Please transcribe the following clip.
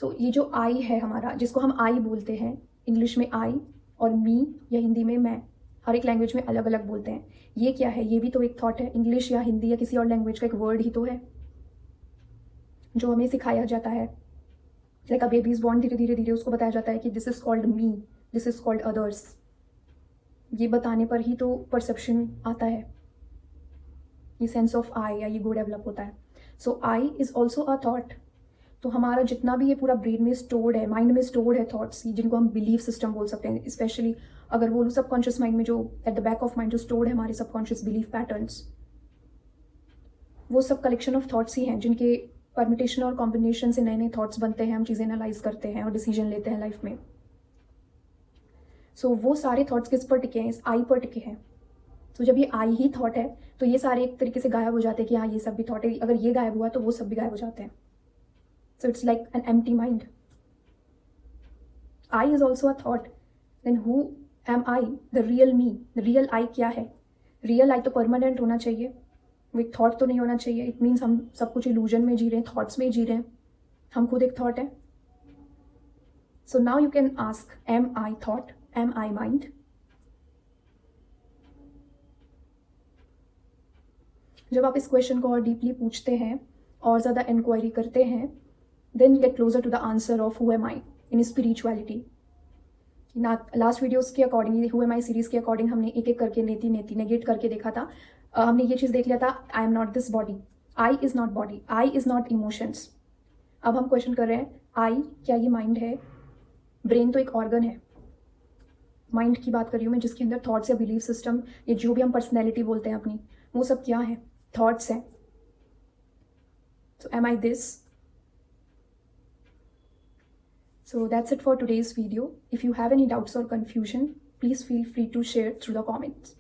तो ये जो आई है हमारा, जिसको हम आई बोलते हैं, इंग्लिश में आई और मी या हिंदी में मैं, हर एक लैंग्वेज में अलग अलग बोलते हैं। ये क्या है? ये भी तो एक थॉट है। इंग्लिश या हिंदी या किसी और लैंग्वेज का एक वर्ड ही तो है जो हमें सिखाया जाता है। Like a baby is born, धीरे धीरे धीरे उसको बताया जाता है कि this is called me, this is called others. ये बताने पर ही तो परसेप्शन आता है, ये सेंस ऑफ आई या ईगो डेवलप होता है। सो आई इज ऑल्सो अ थॉट। तो हमारा जितना भी ये पूरा ब्रेन में स्टोर्ड है, माइंड में स्टोर्ड है थॉट्स, जिनको हम बिलीफ सिस्टम बोल सकते हैं, स्पेशली अगर बोलूँ सबकॉन्शियस माइंड में, जो at the back of mind जो स्टोर्ड है हमारे सबकॉन्शियस बिलीफ पैटर्न्स, वो सब कलेक्शन ऑफ थॉट्स ही हैं जिनके परमिटेशन और कॉम्बिनेशन से नए नए थॉट्स बनते हैं, हम चीज़ें एनालाइज करते हैं और डिसीजन लेते हैं लाइफ में। सो वो सारे थॉट्स किस पर टिके हैं? इस आई पर टिके हैं। तो जब ये आई ही थॉट है तो ये सारे एक तरीके से गायब हो जाते हैं कि हाँ ये सब भी थॉट है। अगर ये गायब हुआ तो वो सब भी गायब हो जाते हैं। So it's like an empty mind. I is also a thought. Then who am I? The real me, the real I क्या है? रियल आई तो परमानेंट होना चाहिए, वो एक थॉट तो नहीं होना चाहिए। इट मीन्स हम सब कुछ इल्यूजन में जी रहे हैं, थॉट्स में जी रहे हैं। हम खुद एक थॉट है। So now you can ask, am I thought, am I mind? जब आप इस क्वेश्चन को और डीपली पूछते हैं और ज़्यादा इंक्वायरी करते हैं, then get closer to the answer of who am I in spirituality. ना लास्ट वीडियोस के according, who am I series के अकॉर्डिंग हमने एक एक करके नेति नेति नेगेट करके देखा था। हमने ये चीज़ देख लिया था, I am not this body, I is not body, I is not emotions. अब हम क्वेश्चन कर रहे हैं, आई क्या ये माइंड है? ब्रेन तो एक ऑर्गन है। माइंड की बात कर रही हूँ मैं, जिसके अंदर थॉट्स या बिलीफ सिस्टम, ये जो भी हम पर्सनैलिटी बोलते हैं अपनी, वो सब क्या है? थॉट्स हैं। So am I this? So that's it for today's video. If you have any doubts or confusion, please feel free to share through the comments.